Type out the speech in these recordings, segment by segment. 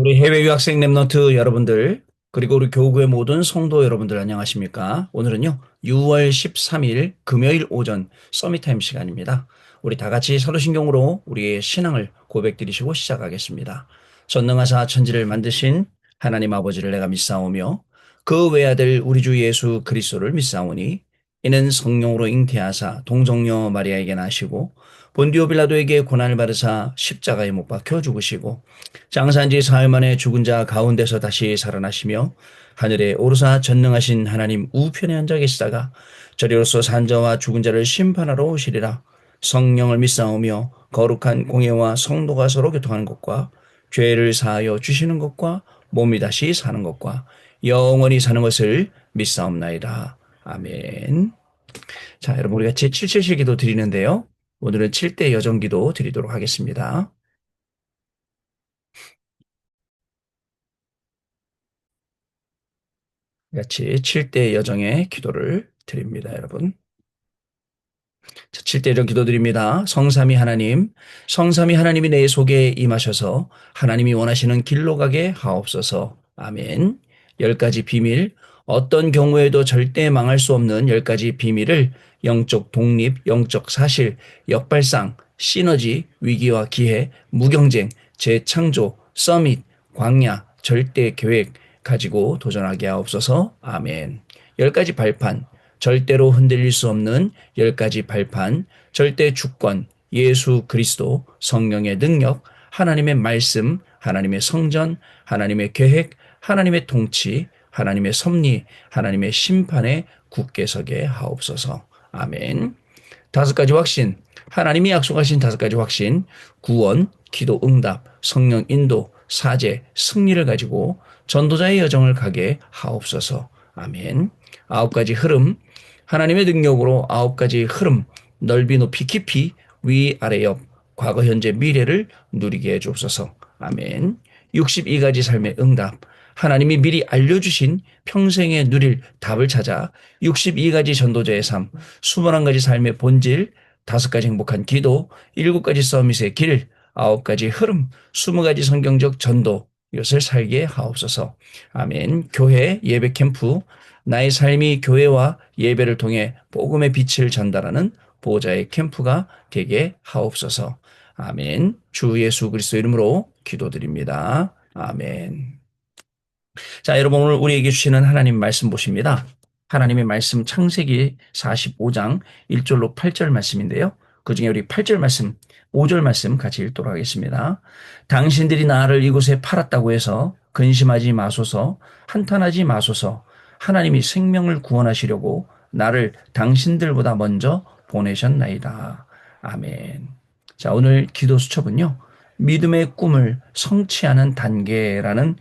우리 해외 유학생 랩런트 여러분들, 그리고 우리 교구의 모든 성도 여러분들 안녕하십니까? 오늘은요, 6월 13일 금요일 오전 서밋타임 시간입니다. 우리 다 같이 사도신경으로 우리의 신앙을 고백드리시고 시작하겠습니다. 전능하사 천지를 만드신 하나님 아버지를 내가 믿사오며 그 외아들 우리 주 예수 그리스도를 믿사오니 이는 성령으로 잉태하사 동정녀 마리아에게 나시고 본디오 빌라도에게 고난을 받으사 십자가에 못 박혀 죽으시고 장사한 지 사흘 만에 죽은 자 가운데서 다시 살아나시며 하늘에 오르사 전능하신 하나님 우편에 앉아 계시다가 저리로서 산자와 죽은 자를 심판하러 오시리라. 성령을 믿사오며 거룩한 공예와 성도가 서로 교통하는 것과 죄를 사하여 주시는 것과 몸이 다시 사는 것과 영원히 사는 것을 믿사옵나이다. 아멘. 자, 여러분 우리가 제7칠 기도 드리는데요. 오늘은 7대 여정 기도 드리도록 하겠습니다. 같이 7대 여정의 기도를 드립니다, 여러분. 자, 7대 여정 기도드립니다. 성삼위 하나님, 성삼위 하나님이 내 속에 임하셔서 하나님이 원하시는 길로 가게 하옵소서. 아멘. 10가지 비밀, 어떤 경우에도 절대 망할 수 없는 10가지 비밀을 영적 독립, 영적 사실, 역발상, 시너지, 위기와 기회, 무경쟁, 재창조, 서밋, 광야, 절대 계획 가지고 도전하게 하옵소서. 아멘. 10가지 발판, 절대로 흔들릴 수 없는 10가지 발판, 절대 주권, 예수 그리스도, 성령의 능력, 하나님의 말씀, 하나님의 성전, 하나님의 계획, 하나님의 통치, 하나님의 섭리, 하나님의 심판에 굳게 서게 하옵소서. 아멘. 5가지 확신, 하나님이 약속하신 5가지 확신, 구원, 기도 응답, 성령 인도, 사제, 승리를 가지고 전도자의 여정을 가게 하옵소서. 아멘. 9가지 흐름, 하나님의 능력으로 9가지 흐름, 넓이 높이 깊이 위 아래 옆 과거 현재 미래를 누리게 해 주옵소서. 아멘. 62가지 삶의 응답, 하나님이 미리 알려주신 평생에 누릴 답을 찾아 62가지 전도자의 삶, 21가지 삶의 본질, 5가지 행복한 기도, 7가지 서밋의 길, 9가지 흐름, 20가지 성경적 전도, 이것을 살게 하옵소서. 아멘. 교회 예배 캠프, 나의 삶이 교회와 예배를 통해 복음의 빛을 전달하는 보호자의 캠프가 되게 하옵소서. 아멘. 주 예수 그리스도 이름으로 기도드립니다. 아멘. 자, 여러분 오늘 우리에게 주시는 하나님 말씀 보십니다. 하나님의 말씀 창세기 45장 1절로 8절 말씀인데요. 그중에 우리 8절 말씀, 5절 말씀 같이 읽도록 하겠습니다. 당신들이 나를 이곳에 팔았다고 해서 근심하지 마소서, 한탄하지 마소서. 하나님이 생명을 구원하시려고 나를 당신들보다 먼저 보내셨나이다. 아멘. 자, 오늘 기도 수첩은요. 믿음의 꿈을 성취하는 단계라는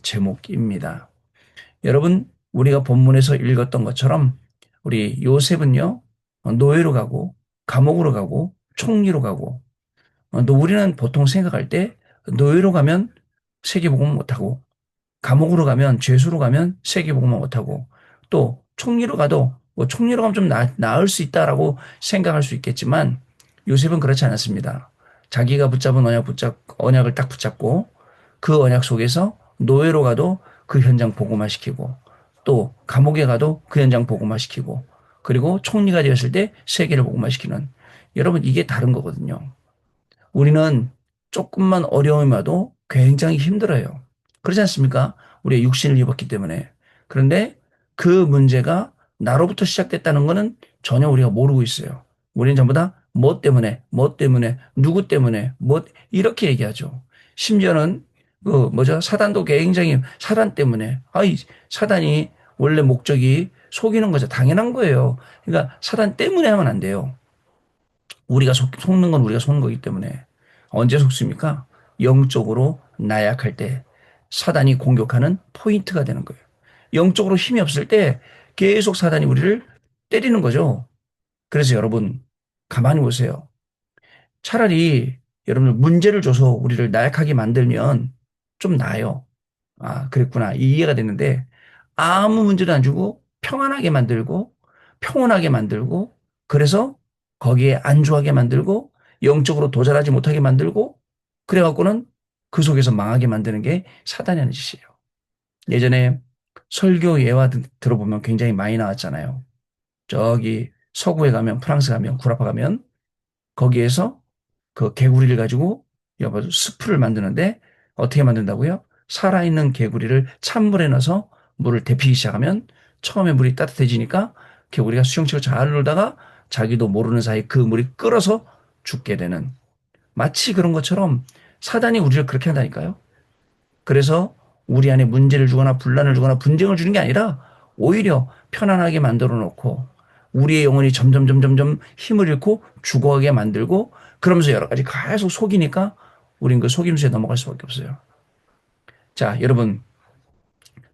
제목입니다. 여러분, 우리가 본문에서 읽었던 것처럼 우리 요셉은요, 노예로 가고, 감옥으로 가고, 총리로 가고, 또 우리는 보통 생각할 때 노예로 가면 세계복음 못하고, 감옥으로 가면, 죄수로 가면 세계복음 못하고, 또 총리로 가도 뭐 총리로 가면 좀 나을 수 있다라고 생각할 수 있겠지만, 요셉은 그렇지 않았습니다. 자기가 붙잡은 언약을 딱 붙잡고, 그 언약 속에서 노예로 가도 그 현장 복음화시키고 또 감옥에 가도 그 현장 복음화시키고 그리고 총리가 되었을 때 세계를 복음화시키는 여러분 이게 다른 거거든요. 우리는 조금만 어려움이 와도 굉장히 힘들어요. 그렇지 않습니까? 우리가 육신을 입었기 때문에. 그런데 그 문제가 나로부터 시작됐다는 것은 전혀 우리가 모르고 있어요. 우리는 전부 다 뭐 때문에, 누구 때문에, 이렇게 얘기하죠. 심지어는 사단도 굉장히 사단 때문에, 사단이 원래 목적이 속이는 거죠. 당연한 거예요. 그러니까 사단 때문에 하면 안 돼요. 우리가 속는 건 우리가 속는 거기 때문에. 언제 속습니까? 영적으로 나약할 때 사단이 공격하는 포인트가 되는 거예요. 영적으로 힘이 없을 때 계속 사단이 우리를 때리는 거죠. 그래서 여러분, 가만히 보세요. 차라리 여러분 문제를 줘서 우리를 나약하게 만들면 좀 나아요. 아, 그랬구나. 이해가 됐는데 아무 문제도 안 주고 평안하게 만들고 평온하게 만들고 그래서 거기에 안주하게 만들고 영적으로 도달하지 못하게 만들고 그래갖고는 그 속에서 망하게 만드는 게 사단이 하는 짓이에요. 예전에 설교 예화 들어보면 굉장히 많이 나왔잖아요. 저기 서구에 가면, 프랑스 가면, 구라파 가면 거기에서 그 개구리를 가지고 여봐도 스프를 만드는데 어떻게 만든다고요? 살아있는 개구리를 찬물에 넣어서 물을 데피기 시작하면 처음에 물이 따뜻해지니까 개구리가 수영치고 잘 놀다가 자기도 모르는 사이 그 물이 끓어서 죽게 되는, 마치 그런 것처럼 사단이 우리를 그렇게 한다니까요. 그래서 우리 안에 문제를 주거나 분란을 주거나 분쟁을 주는 게 아니라 오히려 편안하게 만들어 놓고 우리의 영혼이 점점 힘을 잃고 죽어가게 만들고, 그러면서 여러 가지 계속 속이니까 우린 그 속임수에 넘어갈 수밖에 없어요. 자, 여러분,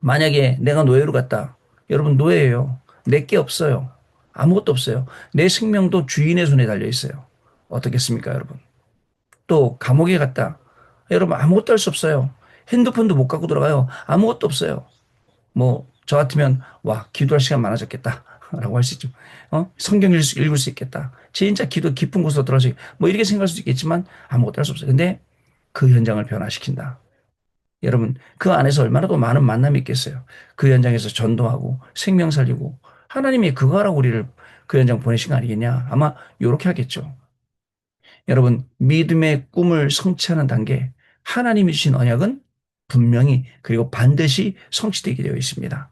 만약에 내가 노예로 갔다. 여러분, 노예예요. 내 게 없어요. 아무것도 없어요. 내 생명도 주인의 손에 달려 있어요. 어떻겠습니까, 여러분? 또 감옥에 갔다. 여러분, 아무것도 할 수 없어요. 핸드폰도 못 갖고 들어가요. 아무것도 없어요. 뭐, 저 같으면, 와, 기도할 시간 많아졌겠다. 라고 할 수 있죠. 성경 읽을 수 있겠다. 진짜 기도 깊은 곳으로 들어가서, 뭐, 이렇게 생각할 수도 있겠지만, 아무것도 할 수 없어요. 근데 그 현장을 변화시킨다. 여러분, 그 안에서 얼마나 더 많은 만남이 있겠어요. 그 현장에서 전도하고, 생명 살리고, 하나님이 그거 하라고 우리를 그 현장 보내신 거 아니겠냐? 아마, 요렇게 하겠죠. 여러분, 믿음의 꿈을 성취하는 단계, 하나님이 주신 언약은 분명히 그리고 반드시 성취되게 되어 있습니다.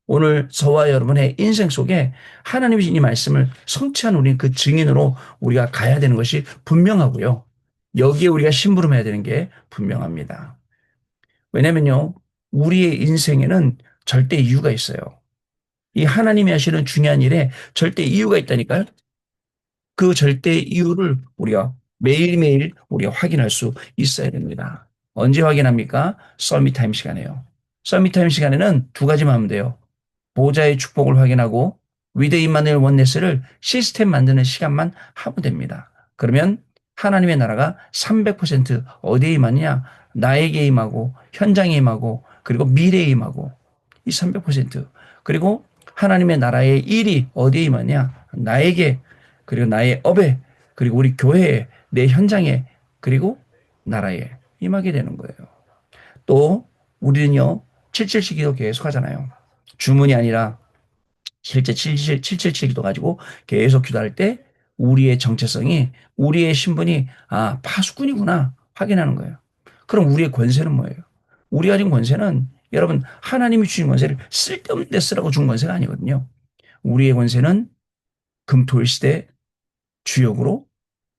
오늘 저와 여러분의 인생 속에 하나님이 주신 이 말씀을 성취한 우리 그 증인으로 우리가 가야 되는 것이 분명하고요. 여기에 우리가 심부름해야 되는 게 분명합니다. 왜냐면요, 우리의 인생에는 절대 이유가 있어요. 이 하나님이 하시는 중요한 일에 절대 이유가 있다니까요. 그 절대 이유를 우리가 매일매일 우리가 확인할 수 있어야 됩니다. 언제 확인합니까? 썰미타임 시간에요. 썰미타임 시간에는 두 가지만 하면 돼요. 보좌의 축복을 확인하고 위드 임마누엘 원네스를 시스템 만드는 시간만 하면 됩니다. 그러면 하나님의 나라가 300% 어디에 임하느냐? 나에게 임하고 현장에 임하고 그리고 미래에 임하고, 이 300%. 그리고 하나님의 나라의 일이 어디에 임하냐? 나에게, 그리고 나의 업에, 그리고 우리 교회에, 내 현장에, 그리고 나라에 임하게 되는 거예요. 또 우리는요, 777 기도 계속 하잖아요. 주문이 아니라 실제 777 기도 가지고 계속 기도할 때 우리의 정체성이, 우리의 신분이, 아, 파수꾼이구나 확인하는 거예요. 그럼 우리의 권세는 뭐예요? 우리 가진 권세는, 여러분, 하나님이 주신 권세를 쓸데없는 데 쓰라고 준 권세가 아니거든요. 우리의 권세는 금토일시대 주역으로,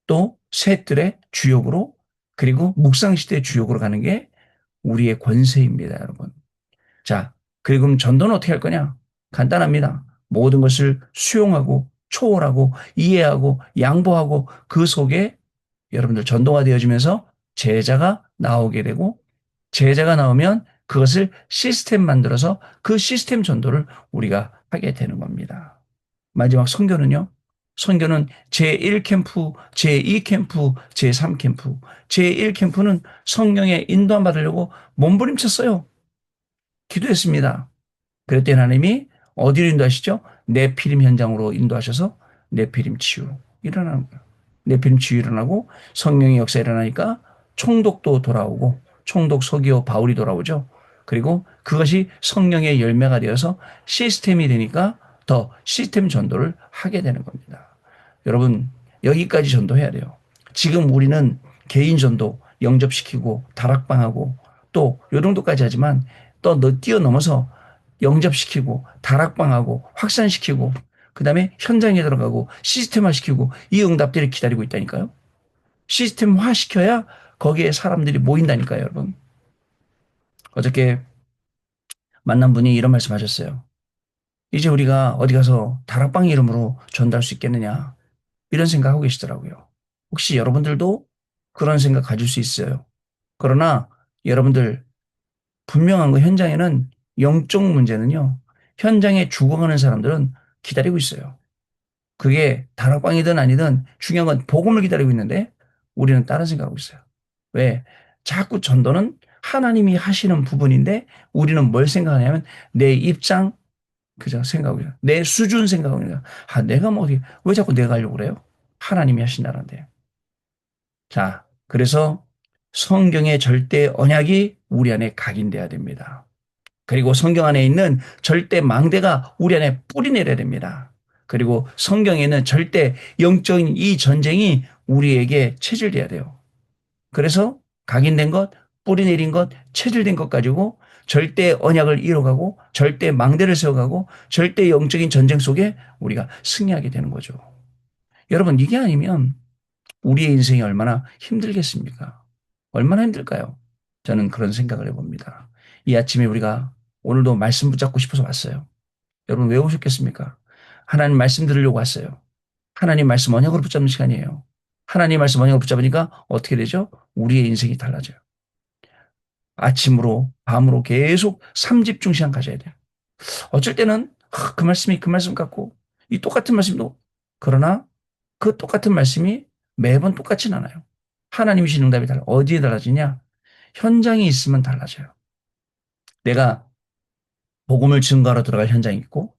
또 셋들의 주역으로, 그리고 묵상시대 주역으로 가는 게 우리의 권세입니다, 여러분. 자, 그리고 전도는 어떻게 할 거냐? 간단합니다. 모든 것을 수용하고 초월하고 이해하고 양보하고 그 속에 여러분들 전도가 되어지면서 제자가 나오게 되고, 제자가 나오면 그것을 시스템 만들어서 그 시스템 전도를 우리가 하게 되는 겁니다. 마지막 선교는요. 선교는 제1캠프, 제2캠프, 제3캠프. 제1캠프는 성령의 인도함 받으려고 몸부림쳤어요. 기도했습니다. 그랬더니 하나님이 어디로 인도하시죠? 네피림 현장으로 인도하셔서 네피림 치유 일어나는 거예요. 네피림 치유 일어나고 성령의 역사 일어나니까 총독도 돌아오고, 총독 서기오 바울이 돌아오죠. 그리고 그것이 성령의 열매가 되어서 시스템이 되니까 더 시스템 전도를 하게 되는 겁니다. 여러분, 여기까지 전도해야 돼요. 지금 우리는 개인 전도 영접시키고 다락방하고 또 요 정도까지 하지만 또 뛰어넘어서 영접시키고 다락방하고 확산시키고 그다음에 현장에 들어가고 시스템화 시키고 이 응답들이 기다리고 있다니까요. 시스템화 시켜야 거기에 사람들이 모인다니까요, 여러분. 어저께 만난 분이 이런 말씀하셨어요. 이제 우리가 어디 가서 다락방 이름으로 전도할 수 있겠느냐, 이런 생각하고 계시더라고요. 혹시 여러분들도 그런 생각 가질 수 있어요. 그러나 여러분들, 분명한 거, 현장에는 영적 문제는요, 현장에 죽어가는 사람들은 기다리고 있어요. 그게 다락방이든 아니든 중요한 건 복음을 기다리고 있는데 우리는 다른 생각하고 있어요. 왜? 자꾸 전도는 하나님이 하시는 부분인데 우리는 뭘 생각하냐면 내 입장, 그죠? 생각하고 있어요. 내 수준 생각하고 있어요. 아, 내가 뭐 어디, 왜 자꾸 내가 하려고 그래요? 하나님이 하신다는데. 자, 그래서 성경의 절대 언약이 우리 안에 각인돼야 됩니다. 그리고 성경 안에 있는 절대 망대가 우리 안에 뿌리 내려야 됩니다. 그리고 성경에는 절대 영적인 이 전쟁이 우리에게 체질돼야 돼요. 그래서 각인된 것, 뿌리 내린 것, 체질된 것 가지고 절대 언약을 이뤄가고 절대 망대를 세워가고 절대 영적인 전쟁 속에 우리가 승리하게 되는 거죠. 여러분, 이게 아니면 우리의 인생이 얼마나 힘들겠습니까? 얼마나 힘들까요? 저는 그런 생각을 해봅니다. 이 아침에 우리가 오늘도 말씀 붙잡고 싶어서 왔어요. 여러분 왜 오셨겠습니까? 하나님 말씀 들으려고 왔어요. 하나님 말씀 언약으로 붙잡는 시간이에요. 하나님 말씀 언약으로 붙잡으니까 어떻게 되죠? 우리의 인생이 달라져요. 아침으로 밤으로 계속 삼집중 시간 가져야 돼요. 어쩔 때는 그 말씀이 그 말씀 같고 이 똑같은 말씀도 그러나 그 똑같은 말씀이 매번 똑같진 않아요. 하나님이 주신 응답이 달라. 어디에 달라지냐? 현장에 있으면 달라져요. 내가 복음을 증거하러 들어갈 현장이 있고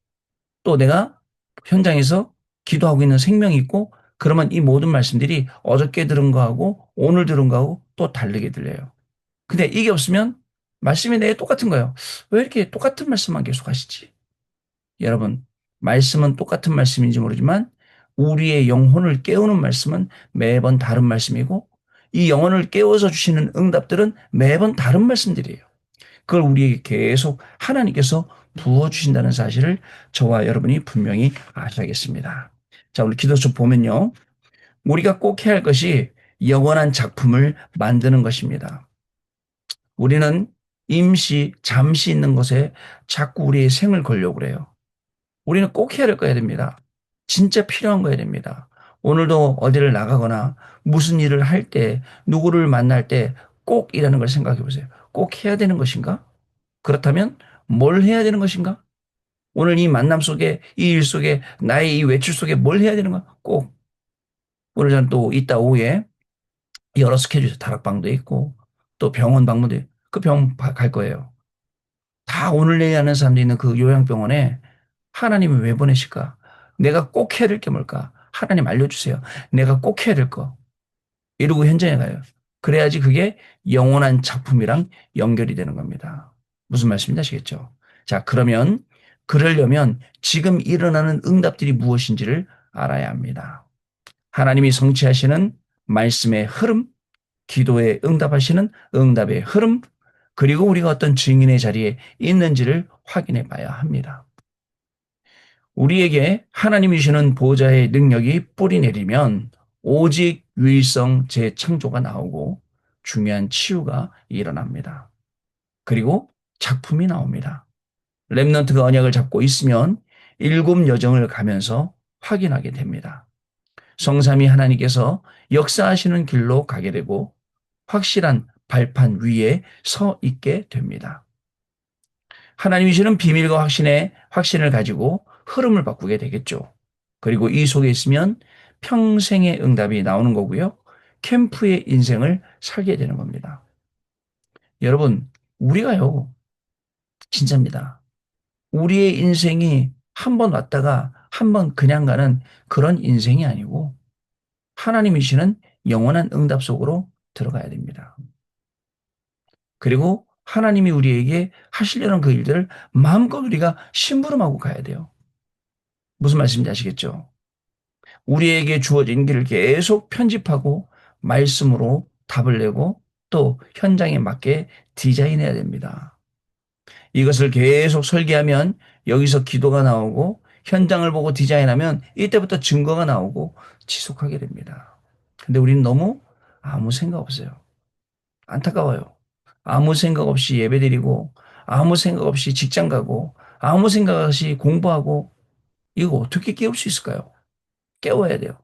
또 내가 현장에서 기도하고 있는 생명이 있고 그러면 이 모든 말씀들이 어저께 들은 거하고 오늘 들은 거하고 또 다르게 들려요. 근데 이게 없으면 말씀이 내 똑같은 거예요. 왜 이렇게 똑같은 말씀만 계속 하시지? 여러분, 말씀은 똑같은 말씀인지 모르지만 우리의 영혼을 깨우는 말씀은 매번 다른 말씀이고 이 영혼을 깨워서 주시는 응답들은 매번 다른 말씀들이에요. 그걸 우리에게 계속 하나님께서 부어주신다는 사실을 저와 여러분이 분명히 아셔야겠습니다. 자, 우리 기도서 보면요. 우리가 꼭 해야 할 것이 영원한 작품을 만드는 것입니다. 우리는 잠시 있는 것에 자꾸 우리의 생을 걸려고 그래요. 우리는 꼭 해야 될 거 해야 됩니다. 진짜 필요한 거 해야 됩니다. 오늘도 어디를 나가거나 무슨 일을 할 때, 누구를 만날 때 꼭 이라는 걸 생각해 보세요. 꼭 해야 되는 것인가? 그렇다면 뭘 해야 되는 것인가? 오늘 이 만남 속에, 이 일 속에, 나의 이 외출 속에 뭘 해야 되는가? 꼭. 오늘 저는 또 이따 오후에 여러 스케줄, 다락방도 있고, 또 병원 방문도 있고, 그 병원 갈 거예요. 다 오늘 내일 하는 사람들이 있는 그 요양병원에 하나님이 왜 보내실까? 내가 꼭 해야 될 게 뭘까? 하나님 알려주세요. 내가 꼭 해야 될 거. 이러고 현장에 가요. 그래야지 그게 영원한 작품이랑 연결이 되는 겁니다. 무슨 말씀인지 아시겠죠? 자, 그러면 그러려면 지금 일어나는 응답들이 무엇인지를 알아야 합니다. 하나님이 성취하시는 말씀의 흐름, 기도에 응답하시는 응답의 흐름, 그리고 우리가 어떤 증인의 자리에 있는지를 확인해 봐야 합니다. 우리에게 하나님이 주시는 보좌의 능력이 뿌리 내리면 오직 유일성 재창조가 나오고 중요한 치유가 일어납니다. 그리고 작품이 나옵니다. 렘넌트가 언약을 잡고 있으면 일곱 여정을 가면서 확인하게 됩니다. 성삼위 하나님께서 역사하시는 길로 가게 되고 확실한 발판 위에 서 있게 됩니다. 하나님이 주는 비밀과 확신을 가지고 흐름을 바꾸게 되겠죠. 그리고 이 속에 있으면 평생의 응답이 나오는 거고요. 캠프의 인생을 살게 되는 겁니다. 여러분, 우리가요, 진짜입니다. 우리의 인생이 한 번 왔다가 한 번 그냥 가는 그런 인생이 아니고 하나님이 주시는 영원한 응답 속으로 들어가야 됩니다. 그리고 하나님이 우리에게 하시려는 그 일들을 마음껏 우리가 심부름하고 가야 돼요. 무슨 말씀인지 아시겠죠? 우리에게 주어진 길을 계속 편집하고 말씀으로 답을 내고 또 현장에 맞게 디자인해야 됩니다. 이것을 계속 설계하면 여기서 기도가 나오고 현장을 보고 디자인하면 이때부터 증거가 나오고 지속하게 됩니다. 근데 우리는 너무 아무 생각 없어요. 안타까워요. 아무 생각 없이 예배드리고 아무 생각 없이 직장 가고 아무 생각 없이 공부하고 이거 어떻게 깨울 수 있을까요? 깨워야 돼요.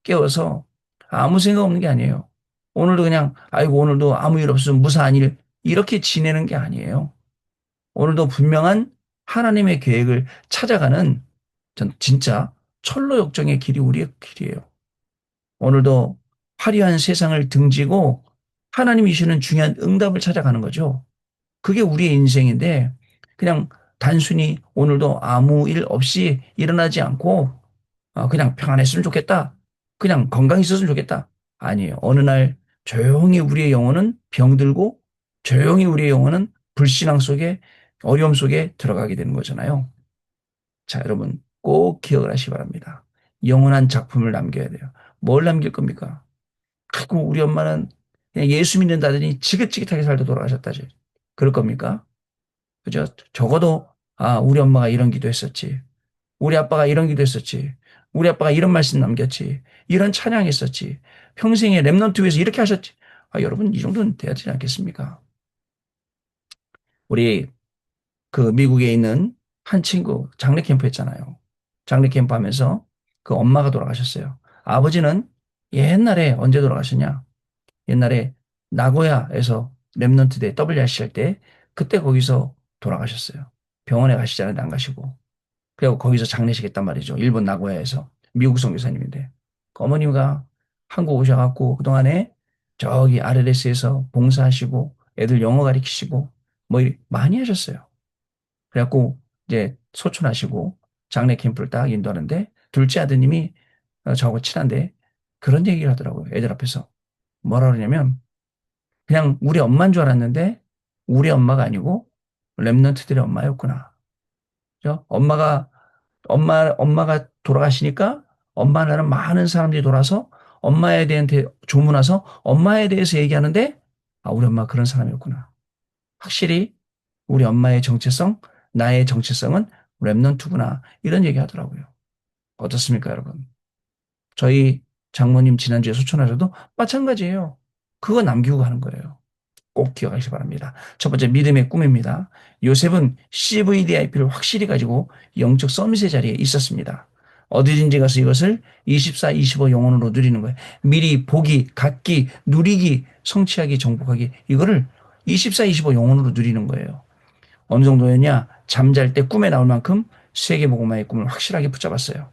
깨워서 아무 생각 없는 게 아니에요. 오늘도 그냥 아이고 오늘도 아무 일 없으면 무사한 일 이렇게 지내는 게 아니에요. 오늘도 분명한 하나님의 계획을 찾아가는 전 진짜 철로 역정의 길이 우리의 길이에요. 오늘도 화려한 세상을 등지고 하나님이 주시는 중요한 응답을 찾아가는 거죠. 그게 우리의 인생인데 그냥 단순히 오늘도 아무 일 없이 일어나지 않고 그냥 평안했으면 좋겠다. 그냥 건강히 있었으면 좋겠다. 아니에요. 어느 날 조용히 우리의 영혼은 병들고 조용히 우리의 영혼은 불신앙 속에 어려움 속에 들어가게 되는 거잖아요. 자, 여러분 꼭 기억을 하시기 바랍니다. 영원한 작품을 남겨야 돼요. 뭘 남길 겁니까? 그리고 우리 엄마는 그냥 예수 믿는다더니 지긋지긋하게 살다 돌아가셨다지. 그럴 겁니까? 그죠? 적어도 우리 엄마가 이런 기도했었지. 우리 아빠가 이런 기도했었지. 우리 아빠가 이런 말씀 남겼지. 이런 찬양했었지. 평생에 랩넌트 위해서 이렇게 하셨지. 여러분 이 정도는 돼야 되지 않겠습니까? 우리 그 미국에 있는 한 친구 장례 캠프 했잖아요. 장례 캠프 하면서 그 엄마가 돌아가셨어요. 아버지는 옛날에 언제 돌아가셨냐? 옛날에 나고야에서 랩넌트 대 WRC 할 때 그때 거기서 돌아가셨어요. 병원에 가시잖아요. 안 가시고. 그리고 거기서 장례식 했단 말이죠. 일본 나고야에서. 미국 선교사님인데. 그 어머니가 한국 오셔갖고 그동안에 저기 RLS에서 봉사하시고 애들 영어 가르치시고 뭐 많이 하셨어요. 그래갖고 이제 소촌하시고 장례 캠프를 딱 인도하는데 둘째 아드님이 저하고 친한데 그런 얘기를 하더라고요. 애들 앞에서. 뭐라 그러냐면 그냥 우리 엄마인 줄 알았는데 우리 엄마가 아니고 랩런트들의 엄마였구나. 그죠? 엄마가 돌아가시니까 엄마라는 많은 사람들이 돌아서 엄마에 대한 조문와서 엄마에 대해서 얘기하는데 우리 엄마 그런 사람이었구나. 확실히 우리 엄마의 정체성, 나의 정체성은 랩넌트구나. 이런 얘기 하더라고요. 어떻습니까, 여러분? 저희 장모님 지난주에 소천하셔도 마찬가지예요. 그거 남기고 가는 거예요. 꼭 기억하시기 바랍니다. 첫 번째, 믿음의 꿈입니다. 요셉은 CVDIP를 확실히 가지고 영적 서밋의 자리에 있었습니다. 어디든지 가서 이것을 24, 25 영혼으로 누리는 거예요. 미리 보기, 갖기, 누리기, 성취하기, 정복하기. 이거를 24, 25 영혼으로 누리는 거예요. 어느 정도였냐? 잠잘 때 꿈에 나올 만큼 세계복음화의 꿈을 확실하게 붙잡았어요.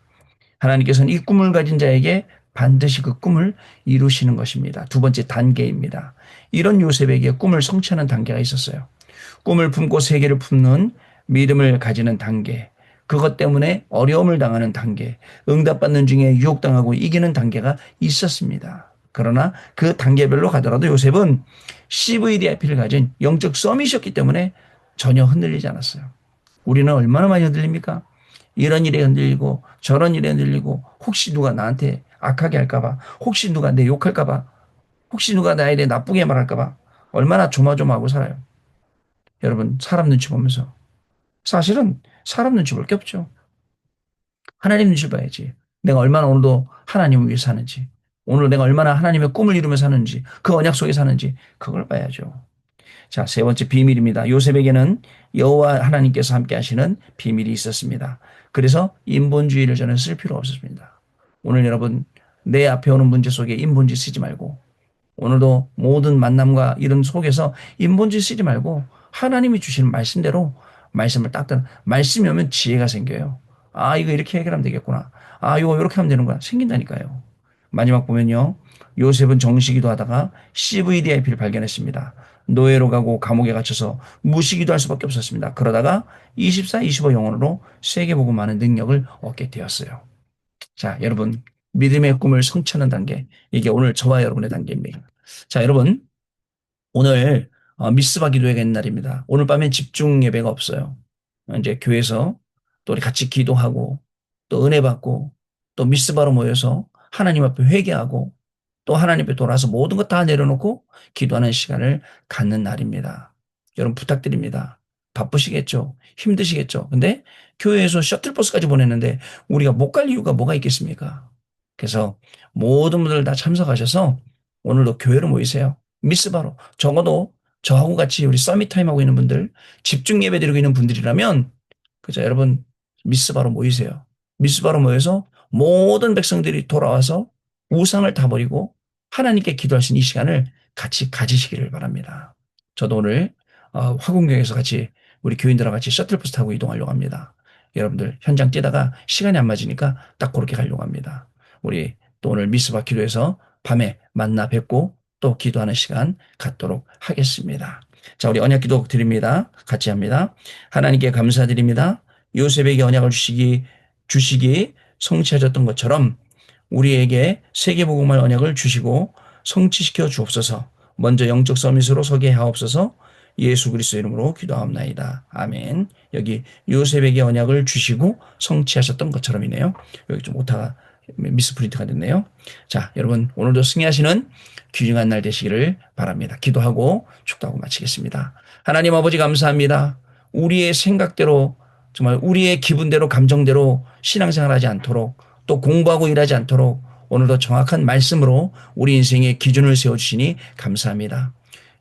하나님께서는 이 꿈을 가진 자에게 반드시 그 꿈을 이루시는 것입니다. 두 번째 단계입니다. 이런 요셉에게 꿈을 성취하는 단계가 있었어요. 꿈을 품고 세계를 품는 믿음을 가지는 단계. 그것 때문에 어려움을 당하는 단계. 응답받는 중에 유혹당하고 이기는 단계가 있었습니다. 그러나 그 단계별로 가더라도 요셉은 CVDIP를 가진 영적 서밋이었기 때문에 전혀 흔들리지 않았어요. 우리는 얼마나 많이 흔들립니까? 이런 일에 흔들리고 저런 일에 흔들리고 혹시 누가 나한테 악하게 할까봐 혹시 누가 내 욕할까봐 혹시 누가 나에 대해 나쁘게 말할까봐 얼마나 조마조마하고 살아요. 여러분 사람 눈치 보면서 사실은 사람 눈치 볼 게 없죠. 하나님 눈치 봐야지. 내가 얼마나 오늘도 하나님을 위해 사는지 오늘 내가 얼마나 하나님의 꿈을 이루며 사는지 그 언약 속에 사는지 그걸 봐야죠. 자, 세 번째 비밀입니다. 요셉에게는 여호와 하나님께서 함께 하시는 비밀이 있었습니다. 그래서 인본주의를 저는 쓸 필요 없었습니다. 오늘 여러분 내 앞에 오는 문제 속에 인본주의 쓰지 말고 오늘도 모든 만남과 이런 속에서 인본주의 쓰지 말고 하나님이 주시는 말씀대로 말씀을 딱 따라 말씀이 오면 지혜가 생겨요. 이거 이렇게 해결하면 되겠구나. 이거 이렇게 하면 되는구나. 생긴다니까요. 마지막 보면요. 요셉은 정시기도 하다가 CVDIP를 발견했습니다. 노예로 가고 감옥에 갇혀서 무시기도 할 수밖에 없었습니다. 그러다가 24, 25 영혼으로 세계복음하는 능력을 얻게 되었어요. 자, 여러분 믿음의 꿈을 성취하는 단계 이게 오늘 저와 여러분의 단계입니다. 자, 여러분 오늘 미스바 기도회가 있는 날입니다. 오늘 밤엔 집중 예배가 없어요. 이제 교회에서 또 우리 같이 기도하고 또 은혜 받고 또 미스바로 모여서 하나님 앞에 회개하고 또 하나님 앞에 돌아서 모든 것 다 내려놓고 기도하는 시간을 갖는 날입니다. 여러분 부탁드립니다. 바쁘시겠죠? 힘드시겠죠? 근데 교회에서 셔틀버스까지 보냈는데 우리가 못 갈 이유가 뭐가 있겠습니까? 그래서 모든 분들 다 참석하셔서 오늘도 교회로 모이세요. 미스바로. 적어도 저하고 같이 우리 서밋 타임 하고 있는 분들, 집중 예배 드리고 있는 분들이라면, 그죠? 여러분, 미스바로 모이세요. 미스바로 모여서 모든 백성들이 돌아와서 우상을 다 버리고 하나님께 기도할 수 있는 이 시간을 같이 가지시기를 바랍니다. 저도 오늘 화공경에서 같이 우리 교인들과 같이 셔틀버스 타고 이동하려고 합니다. 여러분들 현장 뛰다가 시간이 안 맞으니까 딱 그렇게 가려고 합니다. 우리 또 오늘 미스바 기도에서 밤에 만나 뵙고 또 기도하는 시간 갖도록 하겠습니다. 자, 우리 언약 기도 드립니다. 같이 합니다. 하나님께 감사드립니다. 요셉에게 언약을 주시기 성취하셨던 것처럼 우리에게 세계복음할 언약을 주시고 성취시켜 주옵소서. 먼저 영적 서밋으로 서게 하옵소서. 예수 그리스도 이름으로 기도하옵나이다. 아멘. 여기 요셉에게 언약을 주시고 성취하셨던 것처럼이네요. 여기 좀 오타가 미스프린트가 됐네요. 자, 여러분 오늘도 승리하시는 귀중한 날 되시기를 바랍니다. 기도하고 축도하고 마치겠습니다. 하나님 아버지 감사합니다. 우리의 생각대로 정말 우리의 기분대로 감정대로 신앙생활하지 않도록 또 공부하고 일하지 않도록 오늘도 정확한 말씀으로 우리 인생의 기준을 세워주시니 감사합니다.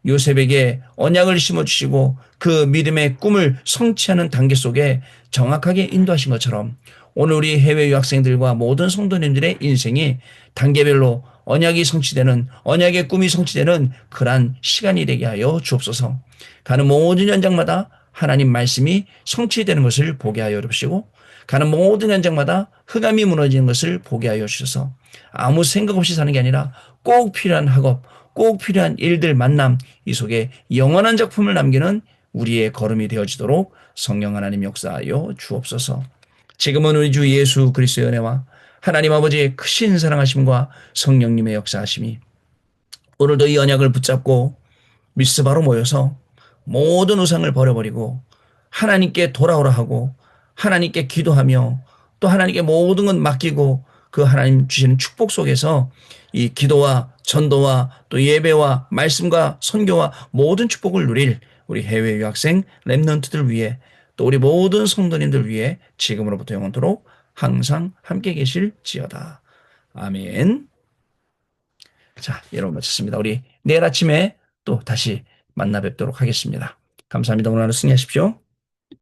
요셉에게 언약을 심어주시고 그 믿음의 꿈을 성취하는 단계 속에 정확하게 인도하신 것처럼 오늘 우리 해외 유학생들과 모든 성도님들의 인생이 단계별로 언약이 성취되는 언약의 꿈이 성취되는 그러한 시간이 되게 하여 주옵소서. 가는 모든 현장마다 하나님 말씀이 성취되는 것을 보게 하여 주시고 가는 모든 현장마다 흑암이 무너지는 것을 보게 하여 주셔서 아무 생각 없이 사는 게 아니라 꼭 필요한 학업, 꼭 필요한 일들 만남 이 속에 영원한 작품을 남기는 우리의 걸음이 되어지도록 성령 하나님 역사하여 주옵소서. 지금은 우리 주 예수 그리스도의 은혜와 하나님 아버지의 크신 사랑하심과 성령님의 역사하심이 오늘도 이 언약을 붙잡고 미스바로 모여서 모든 우상을 버려버리고 하나님께 돌아오라 하고 하나님께 기도하며 또 하나님께 모든 건 맡기고 그 하나님 주시는 축복 속에서 이 기도와 전도와 또 예배와 말씀과 선교와 모든 축복을 누릴 우리 해외 유학생 랩넌트들 위해 또 우리 모든 성도님들 위해 지금으로부터 영원토록 항상 함께 계실지어다. 아멘. 자, 여러분 마쳤습니다. 우리 내일 아침에 또 다시 만나 뵙도록 하겠습니다. 감사합니다. 오늘 하루 승리하십시오.